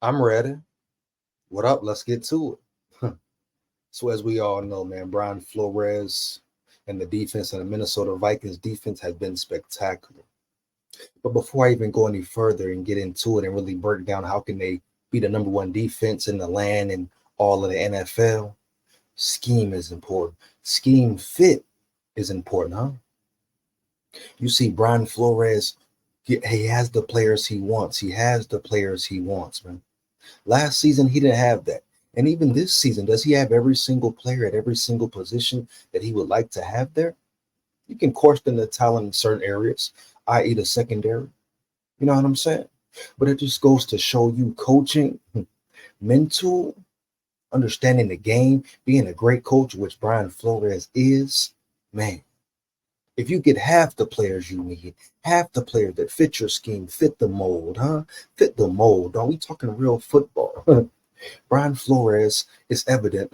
I'm ready. What up? Let's get to it. So, as we all know, man, Brian Flores and the defense and the Minnesota Vikings defense has been spectacular. But before I even go any further and get into it and really break down how can they be the number one defense in the land and all of the NFL, scheme is important. Scheme fit is important, huh? You see, Brian Flores, he has the players he wants. He has the players he wants, man. Last season, he didn't have that. And even this season, does he have every single player at every single position that he would like to have there? You can question the talent in certain areas, i.e., the secondary. You know what I'm saying? But it just goes to show you coaching, mental, understanding the game, being a great coach, which Brian Flores is, man. If you get half the players you need, half the players that fit your scheme, fit the mold, huh? Fit the mold. Are we talking real football? Brian Flores is evident.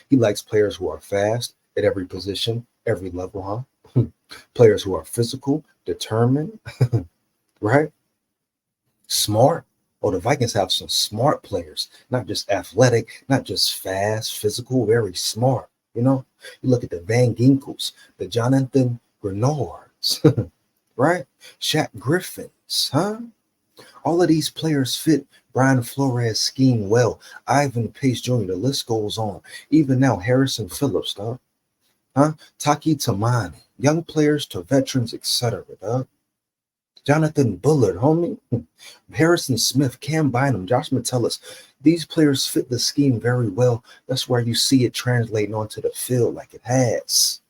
He likes players who are fast at every position, every level, huh? Players who are physical, determined, right? Smart. Oh, the Vikings have some smart players, not just athletic, not just fast, physical, very smart. You know, you look at the Van Ginkels, the Jonathan Grenards, right? Shaq Griffins, huh? All of these players fit Brian Flores' scheme well. Ivan Pace Jr., the list goes on. Even now, Harrison Phillips, dog. Huh? Taki Tamani, young players to veterans, etc. Dog. Jonathan Bullard, homie. Harrison Smith, Cam Bynum, Josh Metellus. These players fit the scheme very well. That's where you see it translating onto the field like it has.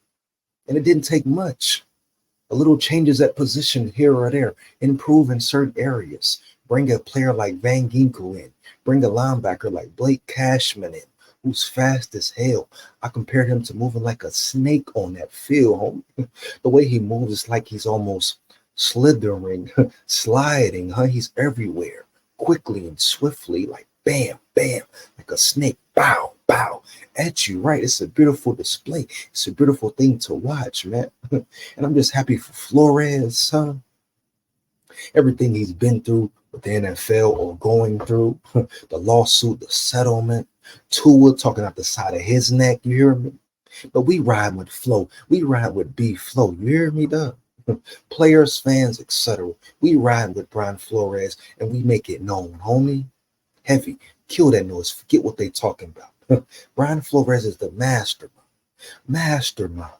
And it didn't take much. A little changes at position here or there, improve in certain areas. Bring a player like Van Ginkel in. Bring a linebacker like Blake Cashman in, who's fast as hell. I compared him to moving like a snake on that field, homie. The way he moves is like he's almost slithering, sliding, huh? He's everywhere, quickly and swiftly, like bam, bam, like a snake, bow, bow, at you, right? It's a beautiful display. It's a beautiful thing to watch, man. And I'm just happy for Flores, huh? Everything he's been through with the NFL or going through, the lawsuit, the settlement, Tua talking out the side of his neck, you hear me? But we ride with Flow. We ride with B Flow. You hear me, dog? Players, fans, etc. We ride with Brian Flores and we make it known, homie. Heavy. Kill that noise. Forget what they talking about. Brian Flores is the mastermind. Mastermind.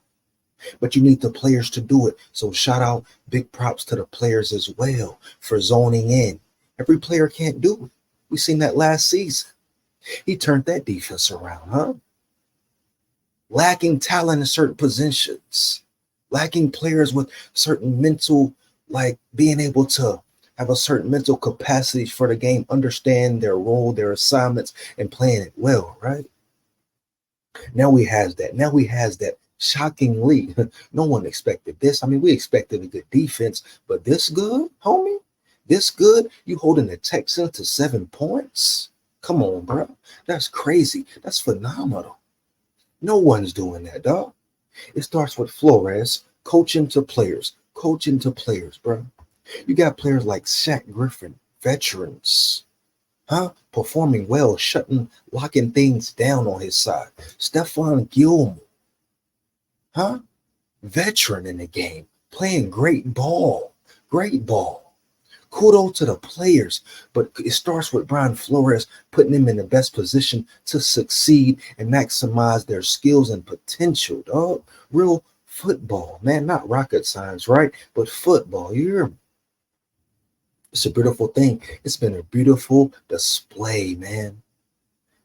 But you need the players to do it. So shout out, big props to the players as well for zoning in. Every player can't do it. We seen that last season. He turned that defense around, huh? Lacking talent in certain positions. Lacking players with certain mental, like being able to have a certain mental capacity for the game, understand their role, their assignments, and playing it well, right? Now he has that. Now he has that. Shockingly, no one expected this. I mean, we expected a good defense, but this good, homie? This good? You holding the Texans to 7 points? Come on, bro. That's crazy. That's phenomenal. No one's doing that, dog. It starts with Flores, coaching to players, bro. You got players like Shaq Griffin, veterans, huh? Performing well, locking things down on his side. Stephon Gilmore, huh? Veteran in the game, playing great ball, great ball. Kudos to the players, but it starts with Brian Flores putting them in the best position to succeed and maximize their skills and potential, dog. Real football, man, not rocket science, right? But football, you hear me? It's a beautiful thing. It's been a beautiful display, man.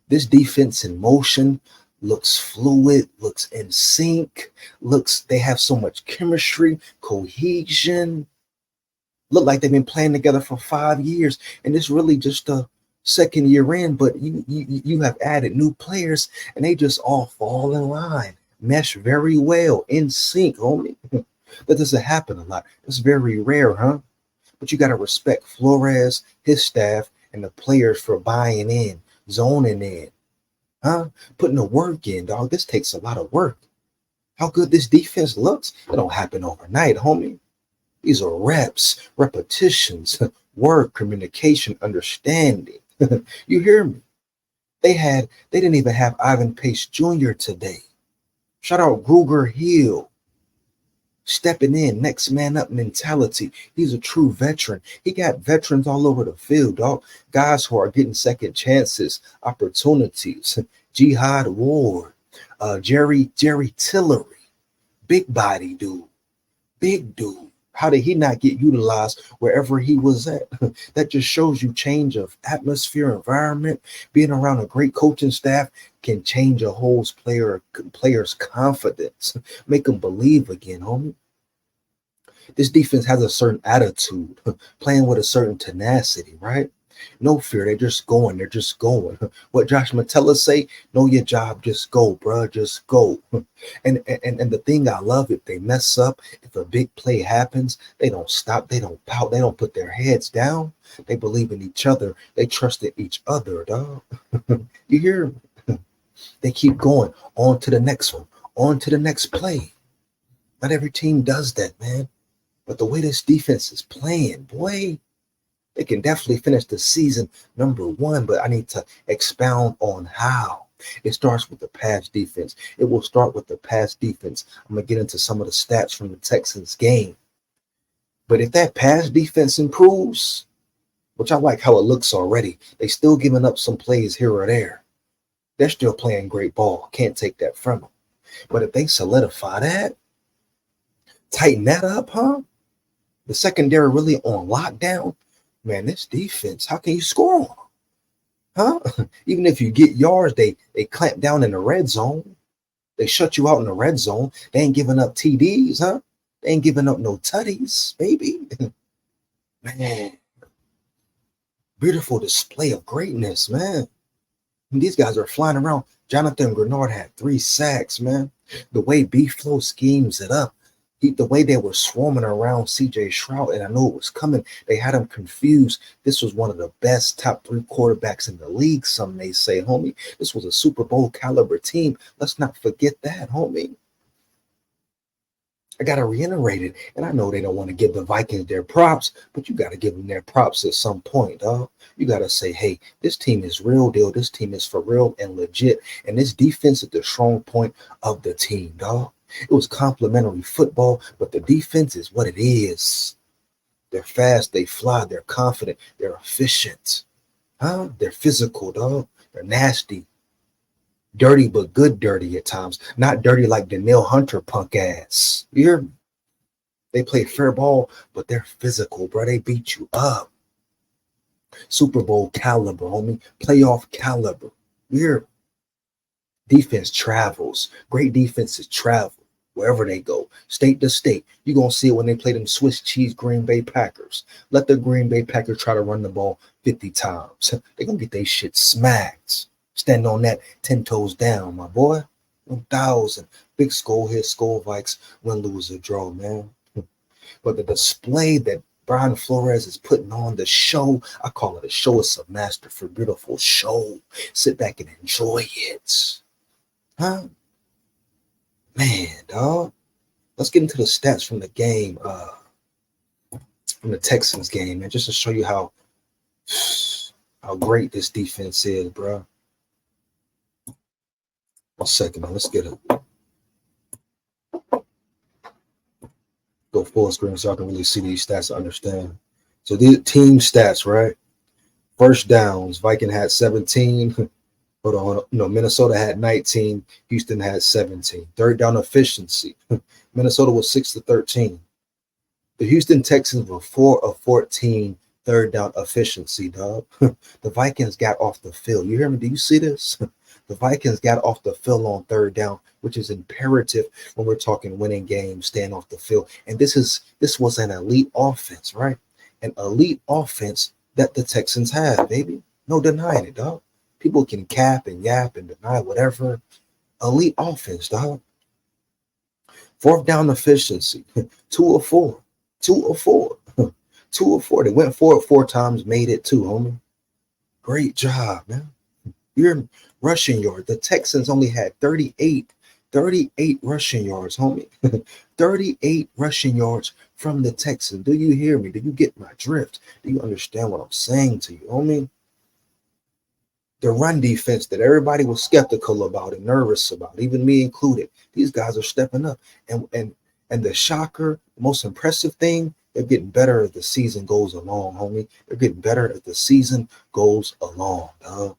This defense in motion looks fluid, looks in sync, they have so much chemistry, cohesion. Look like they've been playing together for 5 years, and it's really just a second year in, but you have added new players, and they just all fall in line, mesh very well, in sync, homie. That doesn't happen a lot. It's very rare, huh? But you got to respect Flores, his staff, and the players for buying in, zoning in, huh? Putting the work in, dog. This takes a lot of work. How good this defense looks, it don't happen overnight, homie. These are reps, repetitions, word, communication, understanding. You hear me? They didn't even have Ivan Pace Jr. today. Shout out Gruger Hill. Stepping in, next man up mentality. He's a true veteran. He got veterans all over the field, dog. Guys who are getting second chances, opportunities. Jihad Ward, Jerry Tillery, big body dude, big dude. How did he not get utilized wherever he was at? That just shows you change of atmosphere, environment. Being around a great coaching staff can change a whole player's confidence, make them believe again, homie. This defense has a certain attitude, playing with a certain tenacity, right? No fear. They're just going. They're just going. What Josh Metella say? Know your job. Just go, bro. Just go. And the thing I love, if they mess up, if a big play happens, they don't stop. They don't pout. They don't put their heads down. They believe in each other. They trust in each other, dog. You hear me? They keep going on to the next one, on to the next play. Not every team does that, man. But the way this defense is playing, boy, they can definitely finish the season #1, but I need to expound on how. It starts with the pass defense. It will start with the pass defense. I'm going to get into some of the stats from the Texans game. But if that pass defense improves, which I like how it looks already, they still giving up some plays here or there. They're still playing great ball. Can't take that from them. But if they solidify that, tighten that up, huh? The secondary really on lockdown. Man, this defense, how can you score on them? Huh? Even if you get yards, they clamp down in the red zone. They shut you out in the red zone. They ain't giving up TDs, huh? They ain't giving up no tutties, baby. Man, beautiful display of greatness, man. And these guys are flying around. Jonathan Grenard had 3 sacks, man. The way B-Flow schemes it up. The way they were swarming around CJ Stroud, and I know it was coming, they had him confused. This was one of the best top 3 quarterbacks in the league, some may say, homie. This was a Super Bowl caliber team. Let's not forget that, homie. I got to reiterate it, and I know they don't want to give the Vikings their props, but you got to give them their props at some point, dog. You got to say, hey, this team is real deal. This team is for real and legit, and this defense is the strong point of the team, dog. It was complimentary football, but the defense is what it is. They're fast, they fly, they're confident, they're efficient. Huh? They're physical, dog. They're nasty. Dirty, but good dirty at times. Not dirty like Danielle Hunter punk ass. You hear me? They play fair ball, but they're physical, bro. They beat you up. Super Bowl caliber, homie. Playoff caliber. You hear me? Defense travels. Great defenses travel wherever they go, state to state. You're going to see it when they play them Swiss cheese Green Bay Packers. Let the Green Bay Packers try to run the ball 50 times. They're going to get their shit smacked. Stand on that 10 toes down, my boy. 1,000. Big Skol here, Skol Vikes, win, lose, or draw, man. But the display that Brian Flores is putting on, the show, I call it a show. It's a masterful, beautiful show. Sit back and enjoy it. Huh? Man, dog. Let's get into the stats from the game, from the Texans game, man, just to show you how great this defense is, bro. 1 second, man. Let's get it. Go full screen so I can really see these stats to understand. So these team stats, right? First downs, Viking had 17. Hold on. No, Minnesota had 19. Houston had 17. Third down efficiency. Minnesota was 6-13. The Houston Texans were 4 of 14 third down efficiency, dog. The Vikings got off the field. You hear me? Do you see this? The Vikings got off the field on third down, which is imperative when we're talking winning games, staying off the field. And this was an elite offense, right? An elite offense that the Texans have, baby. No denying it, dog. People can cap and yap and deny whatever. Elite offense, dog. Fourth down efficiency, 2 of 4. 2 of 4. 2 of 4. They went for it 4 times, made it 2, homie. Great job, man. You're rushing yard. The Texans only had 38 rushing yards, homie. 38 rushing yards from the Texans. Do you hear me? Do you get my drift? Do you understand what I'm saying to you, homie? The run defense that everybody was skeptical about and nervous about, even me included, these guys are stepping up. And the shocker, the most impressive thing, they're getting better as the season goes along, homie. They're getting better as the season goes along, dog.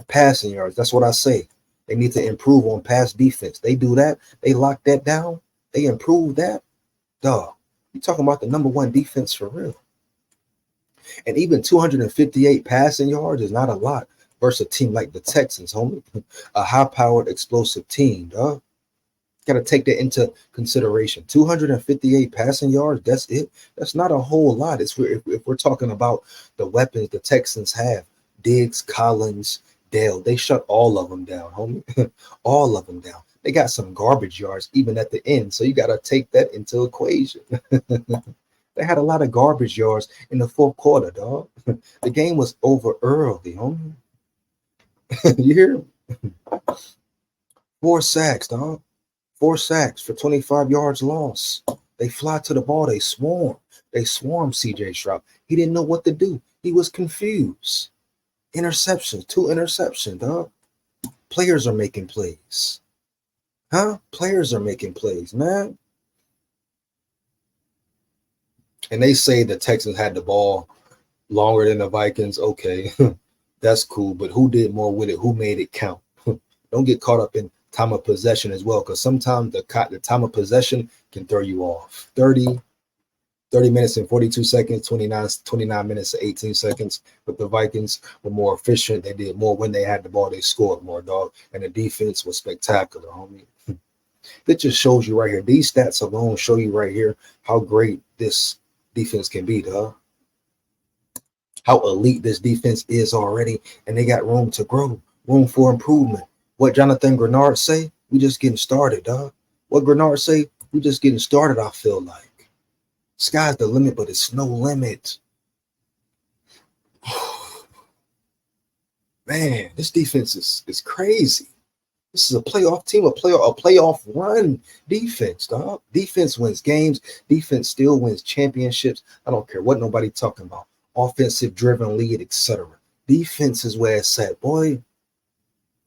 Passing yards, that's what I say. They need to improve on pass defense. They do that. They lock that down. They improve that. Dog, you talking about the #1 defense for real. And even 258 passing yards is not a lot versus a team like the Texans, homie. A high-powered, explosive team, dog. Got to take that into consideration. 258 passing yards, that's it. That's not a whole lot. If we're talking about the weapons the Texans have, Diggs, Collins, Dale, they shut all of them down, homie. All of them down. They got some garbage yards even at the end, so you got to take that into equation. They had a lot of garbage yards in the fourth quarter, dog. The game was over early, homie. You hear me? 4 sacks, dog. 4 sacks for 25 yards loss. They fly to the ball. They swarm. They swarm CJ Stroud. He didn't know what to do. He was confused. Interceptions. 2 interceptions, dog. Players are making plays. Huh? Players are making plays, man. And they say the Texans had the ball longer than the Vikings. Okay, that's cool. But who did more with it? Who made it count? Don't get caught up in time of possession as well, because sometimes the time of possession can throw you off. 30 minutes and 42 seconds, 29 minutes and 18 seconds. But the Vikings were more efficient. They did more when they had the ball. They scored more, dog. And the defense was spectacular, homie. That just shows you right here. These stats alone show you right here how great this defense can be, dog. How elite this defense is already. And they got room to grow, room for improvement. What Jonathan Grenard say? We just getting started, dog. What Grenard say? We just getting started, I feel like. Sky's the limit, but it's no limit. Man, this defense is crazy. This is a playoff team, a playoff run defense, dog. Defense wins games. Defense still wins championships. I don't care what nobody talking about. Offensive driven lead, etc. Defense is where it's at, boy.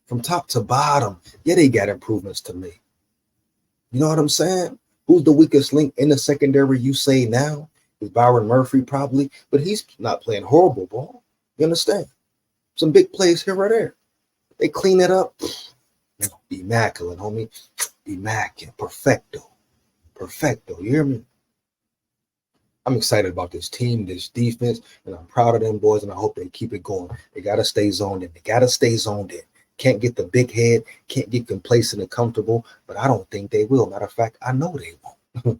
From top to bottom, yeah, they got improvements to make. You know what I'm saying? Who's the weakest link in the secondary, you say now? Is Byron Murphy probably, but he's not playing horrible ball. You understand? Some big plays here or there. They clean it up. Immaculate, homie. Immaculate. Perfecto. Perfecto. You hear me? I'm excited about this team, this defense, and I'm proud of them boys, and I hope they keep it going. They got to stay zoned in. They got to stay zoned in. Can't get the big head, can't get complacent and comfortable, but I don't think they will. Matter of fact, I know they won't.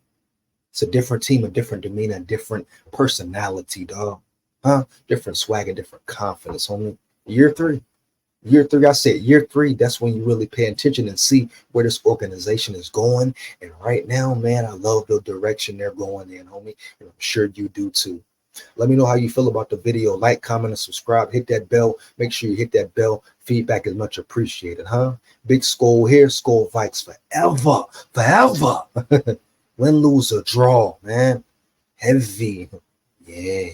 It's a different team, a different demeanor, a different personality, dog. Huh? Different swag and different confidence, homie. Year 3, I said year 3, that's when you really pay attention and see where this organization is going. And right now, man, I love the direction they're going in, homie. And I'm sure you do too. Let me know how you feel about the video. Like, comment, and subscribe. Hit that bell. Make sure you hit that bell. Feedback is much appreciated, huh? Big Skol here. Skol Vikes forever. Forever. Win, lose, or draw, man. Heavy. Yeah.